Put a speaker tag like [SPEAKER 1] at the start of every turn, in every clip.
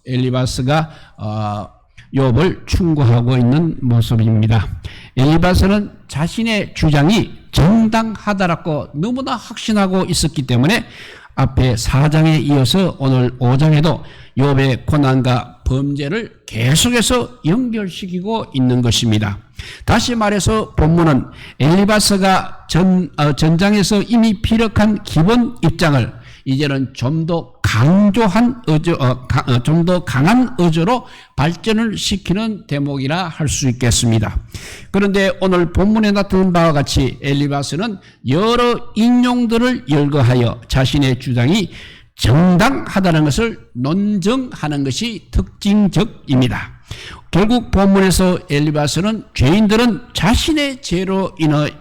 [SPEAKER 1] 엘리바스가 욥을 충고하고 있는 모습입니다. 엘리바스는 자신의 주장이 정당하다라고 너무나 확신하고 있었기 때문에 앞에 4장에 이어서 오늘 5장에도 욥의 고난과 범죄를 계속해서 연결시키고 있는 것입니다. 다시 말해서 본문은 엘리바스가 전장에서 이미 피력한 기본 입장을 이제는 좀 더 강조한 좀 더 강한 어조로 발전을 시키는 대목이라 할 수 있겠습니다. 그런데 오늘 본문에 나타난 바와 같이 엘리바스는 여러 인용들을 열거하여 자신의 주장이 정당하다는 것을 논증하는 것이 특징적입니다. 결국 본문에서 엘리바스는 죄인들은 자신의 죄로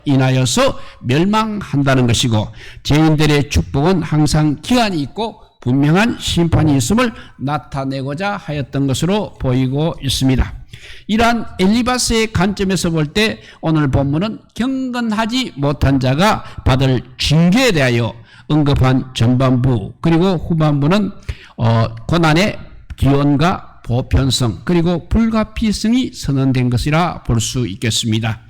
[SPEAKER 1] 인하여서 멸망한다는 것이고 죄인들의 축복은 항상 기한이 있고 분명한 심판이 있음을 나타내고자 하였던 것으로 보이고 있습니다. 이러한 엘리바스의 관점에서 볼 때 오늘 본문은 경건하지 못한 자가 받을 징계에 대하여 언급한 전반부 그리고 후반부는 고난의 기원과 보편성 그리고 불가피성이 선언된 것이라 볼 수 있겠습니다.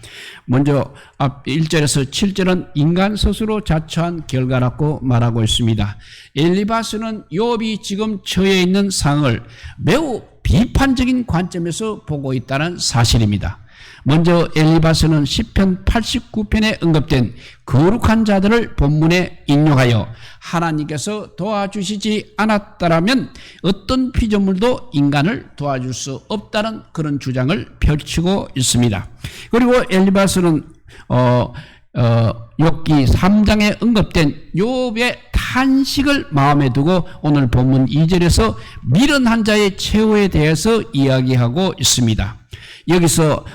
[SPEAKER 1] 먼저 앞 1절에서 7절은 인간 스스로 자초한 결과라고 말하고 있습니다. 엘리바스는 욥이 지금 처해 있는 상황을 매우 비판적인 관점에서 보고 있다는 사실입니다. 먼저 엘리바스는 시편 89편에 언급된 거룩한 자들을 본문에 인용하여 하나님께서 도와주시지 않았다라면 어떤 피조물도 인간을 도와줄 수 없다는 그런 주장을 펼치고 있습니다. 그리고 엘리바스는 욥기 3장에 언급된 욥의 탄식을 마음에 두고 오늘 본문 2절에서 미련한 자의 최후에 대해서 이야기하고 있습니다. 여기서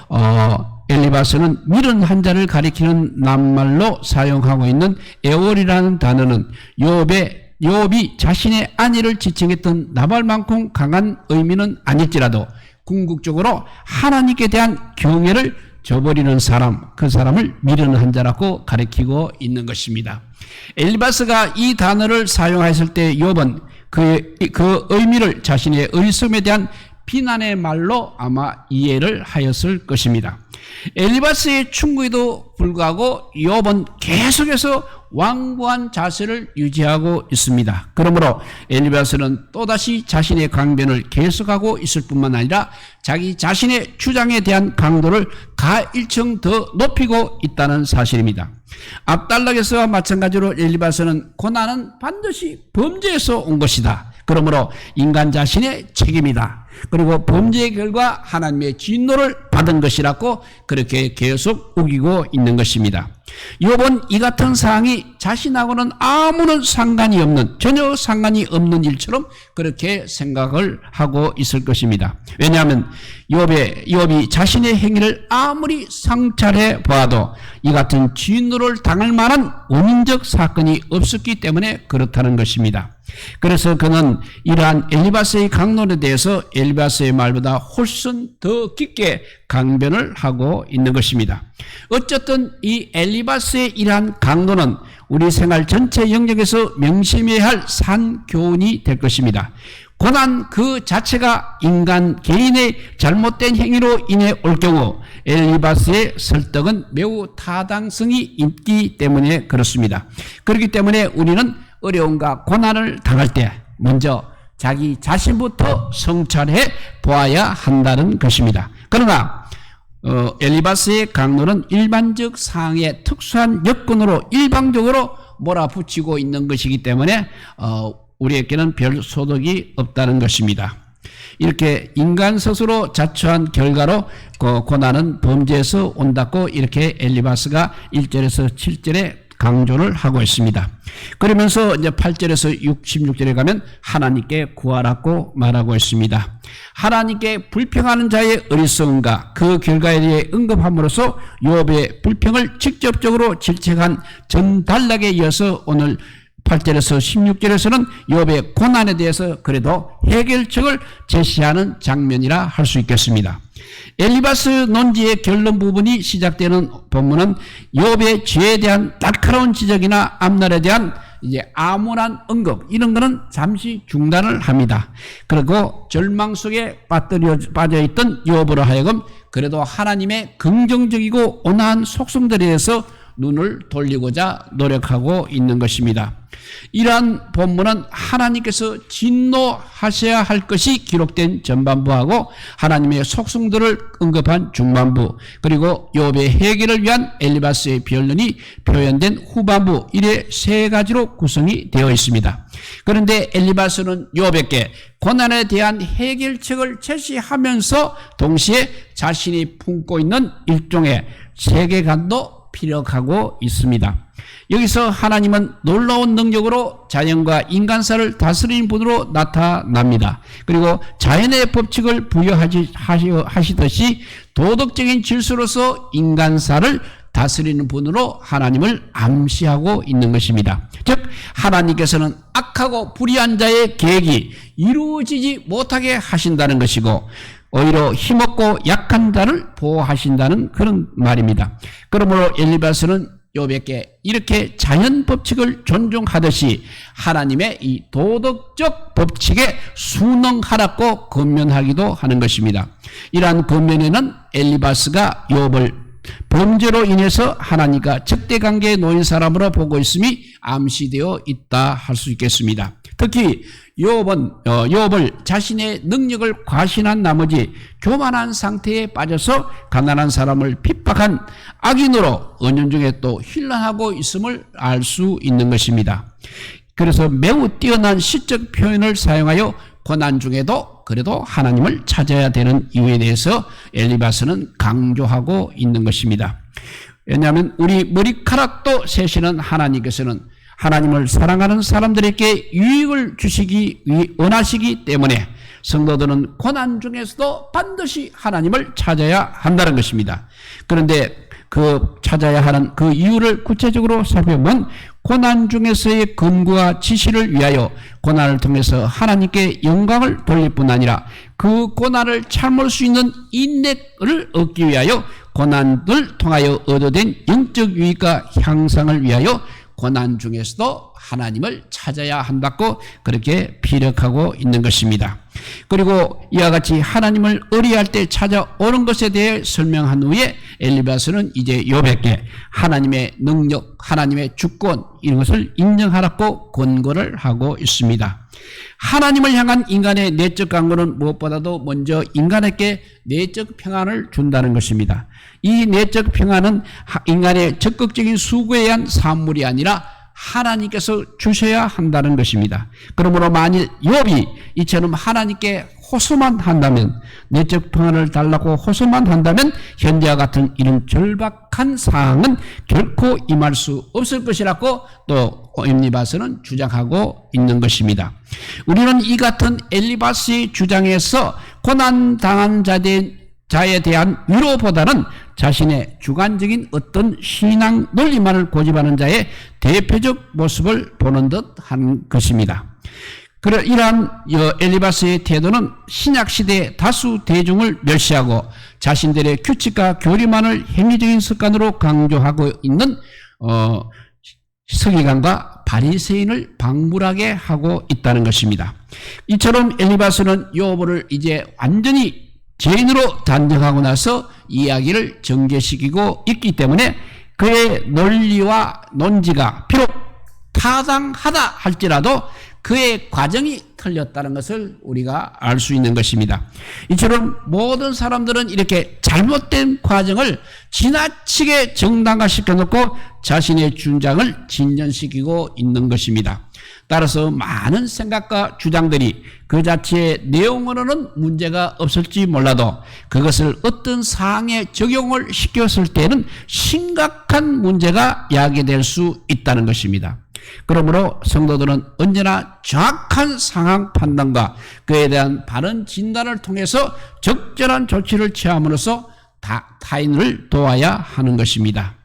[SPEAKER 1] 엘리바스는 미련한 자를 가리키는 낱말로 사용하고 있는 에올이라는 단어는 욥이 자신의 안위를 지칭했던 나발만큼 강한 의미는 아닐지라도 궁극적으로 하나님께 대한 경외를 저버리는 사람, 그 사람을 미련한 자라고 가리키고 있는 것입니다. 엘리바스가 이 단어를 사용했을 때 욥은 그 의미를 자신의 어리석음에 대한 비난의 말로 아마 이해를 하였을 것입니다. 엘리바스의 충고에도 불구하고 욥은 계속해서 완고한 자세를 유지하고 있습니다. 그러므로 엘리바스는 또다시 자신의 강변을 계속하고 있을 뿐만 아니라 자기 자신의 주장에 대한 강도를 가일청 더 높이고 있다는 사실입니다. 앞단락에서와 마찬가지로 엘리바스는 고난은 반드시 범죄에서 온 것이다. 그러므로 인간 자신의 책임이다. 그리고 범죄의 결과 하나님의 진노를 받은 것이라고 그렇게 계속 우기고 있는 것입니다. 욥은 이 같은 상황이 자신하고는 아무런 상관이 없는, 전혀 상관이 없는 일처럼 그렇게 생각을 하고 있을 것입니다. 왜냐하면 욥이 자신의 행위를 아무리 상찰해 보아도 이 같은 진노를 당할 만한 원인적 사건이 없었기 때문에 그렇다는 것입니다. 그래서 그는 이러한 엘리바스의 강론에 대해서 엘리바스의 말보다 훨씬 더 깊게 강변을 하고 있는 것입니다. 어쨌든 이 엘리바스의 이러한 강론은 우리 생활 전체 영역에서 명심해야 할 산교훈이 될 것입니다. 고난 그 자체가 인간 개인의 잘못된 행위로 인해 올 경우 엘리바스의 설득은 매우 타당성이 있기 때문에 그렇습니다. 그렇기 때문에 우리는 어려움과 고난을 당할 때 먼저 자기 자신부터 성찰해 보아야 한다는 것입니다. 그러나 엘리바스의 강론은 일반적 상황의 특수한 여건으로 일방적으로 몰아붙이고 있는 것이기 때문에 우리에게는 별 소득이 없다는 것입니다. 이렇게 인간 스스로 자초한 결과로 고난은 범죄에서 온다고 이렇게 엘리바스가 1절에서 7절에 강조를 하고 있습니다. 그러면서 이제 8절에서 16절에 가면 하나님께 구하라고 말하고 있습니다. 하나님께 불평하는 자의 어리석음과 그 결과에 대해 언급함으로써 욥의 불평을 직접적으로 질책한 전단락에 이어서 오늘 8절에서 16절에서는 욥의 고난에 대해서 그래도 해결책을 제시하는 장면이라 할 수 있겠습니다. 엘리바스 논지의 결론 부분이 시작되는 본문은 욥의 죄에 대한 날카로운 지적이나 앞날에 대한 이제 암울한 언급 이런 거는 잠시 중단을 합니다. 그리고 절망 속에 빠져있던 욥으로 하여금 그래도 하나님의 긍정적이고 온화한 속성들에 대해서 눈을 돌리고자 노력하고 있는 것입니다. 이러한 본문은 하나님께서 진노하셔야 할 것이 기록된 전반부하고 하나님의 속성들을 언급한 중반부, 그리고 욥의 해결을 위한 엘리바스의 변론이 표현된 후반부, 이래 세 가지로 구성이 되어 있습니다. 그런데 엘리바스는 욥에게 고난에 대한 해결책을 제시하면서 동시에 자신이 품고 있는 일종의 세계관도 피력하고 있습니다. 여기서 하나님은 놀라운 능력으로 자연과 인간사를 다스리는 분으로 나타납니다. 그리고 자연의 법칙을 부여하시듯이 도덕적인 질서로서 인간사를 다스리는 분으로 하나님을 암시하고 있는 것입니다. 즉 하나님께서는 악하고 불의한 자의 계획이 이루어지지 못하게 하신다는 것이고, 오히려 힘없고 약한 자를 보호하신다는 그런 말입니다. 그러므로 엘리바스는 욥에게 이렇게 자연 법칙을 존중하듯이 하나님의 이 도덕적 법칙에 순응하라고 권면하기도 하는 것입니다. 이러한 권면에는 엘리바스가 욥을 범죄로 인해서 하나님과 적대관계에 놓인 사람으로 보고 있음이 암시되어 있다 할 수 있겠습니다. 특히 욥을 자신의 능력을 과신한 나머지 교만한 상태에 빠져서 가난한 사람을 핍박한 악인으로 은연중에 또 힐난하고 있음을 알 수 있는 것입니다. 그래서 매우 뛰어난 시적 표현을 사용하여 고난 중에도 그래도 하나님을 찾아야 되는 이유에 대해서 엘리바스는 강조하고 있는 것입니다. 왜냐하면 우리 머리카락도 세시는 하나님께서는 하나님을 사랑하는 사람들에게 유익을 주시기 원하시기 때문에 성도들은 고난 중에서도 반드시 하나님을 찾아야 한다는 것입니다. 그런데 그 찾아야 하는 그 이유를 구체적으로 살펴보면 고난 중에서의 근거와 지시를 위하여 고난을 통해서 하나님께 영광을 돌릴 뿐 아니라 그 고난을 참을 수 있는 인내를 얻기 위하여 고난을 통하여 얻어된 영적 유익과 향상을 위하여 고난 중에서도 하나님을 찾아야 한다고 그렇게 피력하고 있는 것입니다. 그리고 이와 같이 하나님을 의뢰할 때 찾아오는 것에 대해 설명한 후에 엘리바스는 이제 욥에게 하나님의 능력, 하나님의 주권 이런 것을 인정하라고 권고를 하고 있습니다. 하나님을 향한 인간의 내적 강구는 무엇보다도 먼저 인간에게 내적 평안을 준다는 것입니다. 이 내적 평안은 인간의 적극적인 수고에 의한 산물이 아니라 하나님께서 주셔야 한다는 것입니다. 그러므로 만일 욥이 이처럼 하나님께 호소만 한다면, 내적 평안을 달라고 호소만 한다면 현재와 같은 이런 절박한 상황은 결코 임할 수 없을 것이라고 또 엘리바스는 주장하고 있는 것입니다. 우리는 이 같은 엘리바스의 주장에서 고난당한 자에 대한 위로보다는 자신의 주관적인 어떤 신앙 논리만을 고집하는 자의 대표적 모습을 보는 듯한 것입니다. 이러한 엘리바스의 태도는 신약시대의 다수 대중을 멸시하고 자신들의 규칙과 교리만을 행위적인 습관으로 강조하고 있는 서기관과 바리새인을 방불하게 하고 있다는 것입니다. 이처럼 엘리바스는 욥을 이제 완전히 죄인으로 단정하고 나서 이야기를 전개시키고 있기 때문에 그의 논리와 논지가 비록 타당하다 할지라도 그의 과정이 틀렸다는 것을 우리가 알 수 있는 것입니다. 이처럼 모든 사람들은 이렇게 잘못된 과정을 지나치게 정당화시켜 놓고 자신의 주장을 진전시키고 있는 것입니다. 따라서 많은 생각과 주장들이 그 자체의 내용으로는 문제가 없을지 몰라도 그것을 어떤 사항에 적용을 시켰을 때는 심각한 문제가 야기될 수 있다는 것입니다. 그러므로 성도들은 언제나 정확한 상황 판단과 그에 대한 바른 진단을 통해서 적절한 조치를 취함으로써 타인을 도와야 하는 것입니다.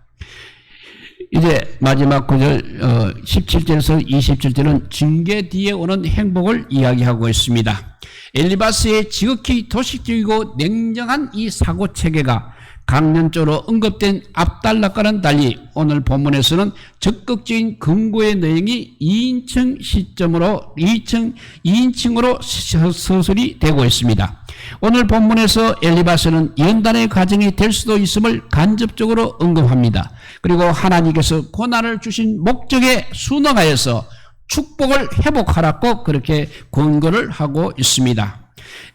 [SPEAKER 1] 이제 마지막 구절 17절에서 27절은 징계 뒤에 오는 행복을 이야기하고 있습니다. 엘리바스의 지극히 도식적이고 냉정한 이 사고체계가 강론적으로 언급된 압달락과는 달리 오늘 본문에서는 적극적인 근거의 내용이 2인칭으로 서술이 되고 있습니다. 오늘 본문에서 엘리바스는 연단의 과정이 될 수도 있음을 간접적으로 언급합니다. 그리고 하나님께서 고난을 주신 목적에 순응하여서 축복을 회복하라고 그렇게 권고를 하고 있습니다.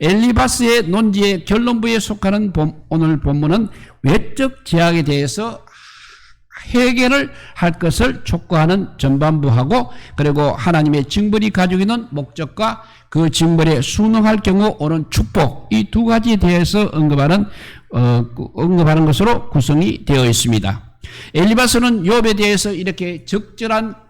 [SPEAKER 1] 엘리바스의 논지의 결론부에 속하는 오늘 본문은 외적 제약에 대해서 해결을 할 것을 촉구하는 전반부하고 그리고 하나님의 징벌이 가지고 있는 목적과 그 징벌에 순응할 경우 오는 축복 이 두 가지에 대해서 언급하는 것으로 구성이 되어 있습니다. 엘리바스는 욥에 대해서 이렇게 적절한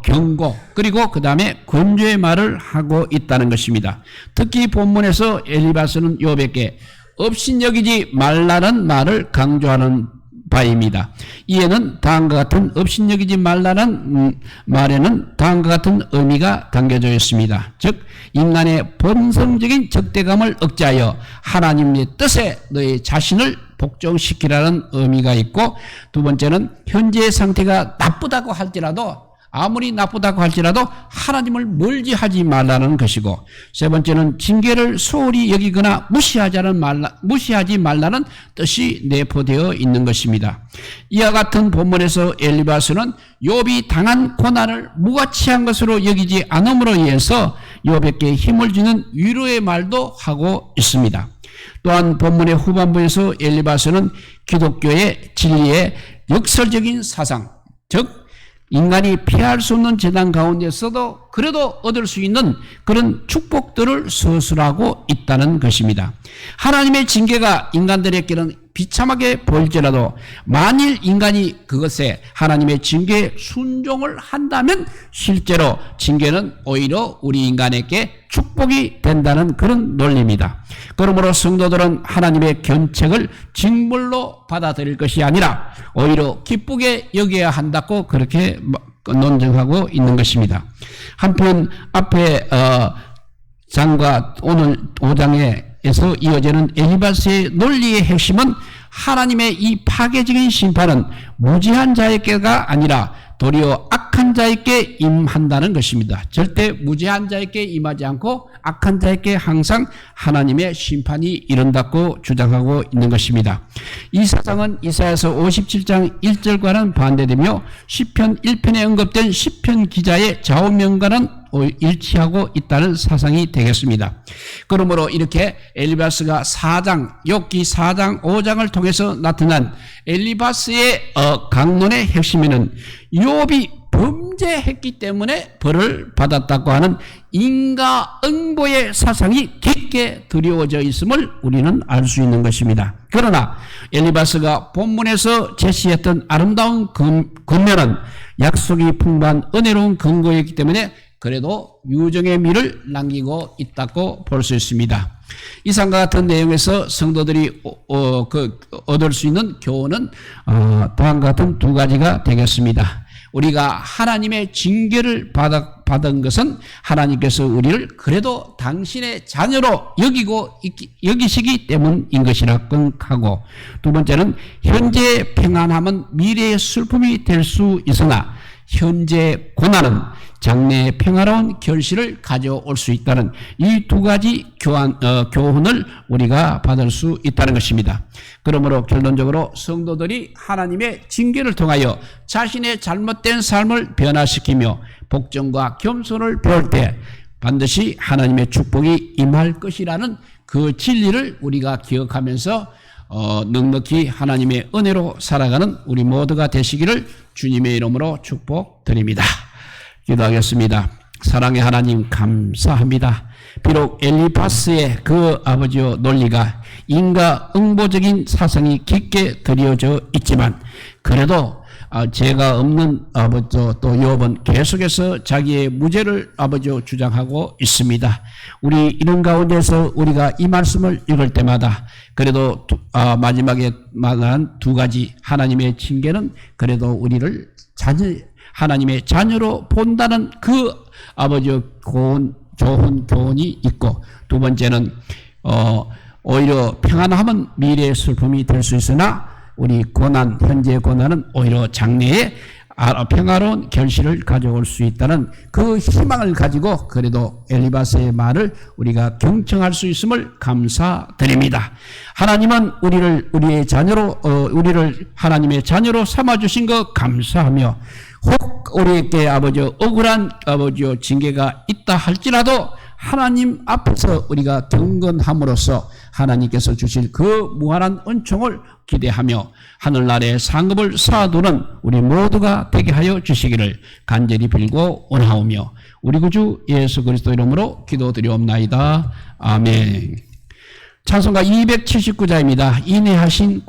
[SPEAKER 1] 경고 그리고 그 다음에 권조의 말을 하고 있다는 것입니다. 특히 본문에서 엘리바스는 욥에게 업신여기지 말라는 말을 강조하는 바입니다. 이에는 다음과 같은 업신여기지 말라는 말에는 다음과 같은 의미가 담겨져 있습니다. 즉 인간의 본성적인 적대감을 억제하여 하나님의 뜻에 너희 자신을 복종시키라는 의미가 있고, 두 번째는 현재의 상태가 나쁘다고 할지라도 아무리 나쁘다고 할지라도 하나님을 멀리 하지 말라는 것이고, 세 번째는 징계를 소홀히 여기거나 무시하지 말라는 뜻이 내포되어 있는 것입니다. 이와 같은 본문에서 엘리바스는 욥이 당한 고난을 무가치한 것으로 여기지 않음으로 인해서 욥에게 힘을 주는 위로의 말도 하고 있습니다. 또한 본문의 후반부에서 엘리바스는 기독교의 진리의 역설적인 사상, 즉 인간이 피할 수 없는 재난 가운데서도 그래도 얻을 수 있는 그런 축복들을 서술하고 있다는 것입니다. 하나님의 징계가 인간들에게는 비참하게 보일지라도 만일 인간이 그것에 하나님의 징계에 순종을 한다면 실제로 징계는 오히려 우리 인간에게 축복이 된다는 그런 논리입니다. 그러므로 성도들은 하나님의 견책을 징벌로 받아들일 것이 아니라 오히려 기쁘게 여겨야 한다고 그렇게 논증하고 있는 것입니다. 한편 앞에 장과 오늘 5장에서 이어지는 엘리바스의 논리의 핵심은 하나님의 이 파괴적인 심판은 무지한 자에게가 아니라 도리어 악한 자에게 임한다는 것입니다. 절대 무지한 자에게 임하지 않고 악한 자에게 항상 하나님의 심판이 이른다고 주장하고 있는 것입니다. 이 사상은 이사야서 57장 1절과는 반대되며 시편 1편에 언급된 시편 기자의 좌우명과는 일치하고 있다는 사상이 되겠습니다. 그러므로 이렇게 엘리바스가 4장, 욥기 4장, 5장을 통해서 나타난 엘리바스의 강론의 핵심에는 욥이 범죄했기 때문에 벌을 받았다고 하는 인과응보의 사상이 깊게 드리워져 있음을 우리는 알 수 있는 것입니다. 그러나 엘리바스가 본문에서 제시했던 아름다운 근면은 약속이 풍부한 은혜로운 근거이기 때문에 그래도 유정의 미를 남기고 있다고 볼 수 있습니다. 이상과 같은 내용에서 성도들이 얻을 수 있는 교훈은 다음과 같은 두 가지가 되겠습니다. 우리가 하나님의 징계를 받은 것은 하나님께서 우리를 그래도 당신의 자녀로 여기시기 때문인 것이라 생각하고, 두 번째는 현재의 평안함은 미래의 슬픔이 될 수 있으나 현재의 고난은 장래의 평화로운 결실을 가져올 수 있다는 이 두 가지 교훈을 우리가 받을 수 있다는 것입니다. 그러므로 결론적으로 성도들이 하나님의 징계를 통하여 자신의 잘못된 삶을 변화시키며 복종과 겸손을 배울 때 반드시 하나님의 축복이 임할 것이라는 그 진리를 우리가 기억하면서 넉넉히 하나님의 은혜로 살아가는 우리 모두가 되시기를 주님의 이름으로 축복드립니다. 기도하겠습니다. 사랑의 하나님 감사합니다. 비록 엘리바스의 그 아버지의 논리가 인과응보적인 사상이 깊게 드려져 있지만 그래도 죄가 없는 아버지 또 욥은 계속해서 자기의 무죄를 아버지 주장하고 있습니다. 우리 이런 가운데서 우리가 이 말씀을 읽을 때마다 그래도 마지막에 말한 두 가지 하나님의 징계는 그래도 우리를 하나님의 자녀로 본다는 그 아버지의 좋은 교훈이 있고, 두 번째는 오히려 평안함은 미래의 슬픔이 될 수 있으나 우리 고난, 현재의 고난은 오히려 장래의 평화로운 결실을 가져올 수 있다는 그 희망을 가지고 그래도 엘리바스의 말을 우리가 경청할 수 있음을 감사드립니다. 하나님은 우리의 자녀로 우리를 하나님의 자녀로 삼아 주신 것 감사하며 혹 우리에게 아버지 억울한 아버지 징계가 있다 할지라도 하나님 앞에서 우리가 경건함으로써 하나님께서 주실 그 무한한 은총을 기대하며 하늘나라의 상급을 쌓아두는 우리 모두가 되게 하여 주시기를 간절히 빌고 원하오며 우리 구주 예수 그리스도 이름으로 기도드리옵나이다. 아멘. 찬송가 279자입니다. 인내하신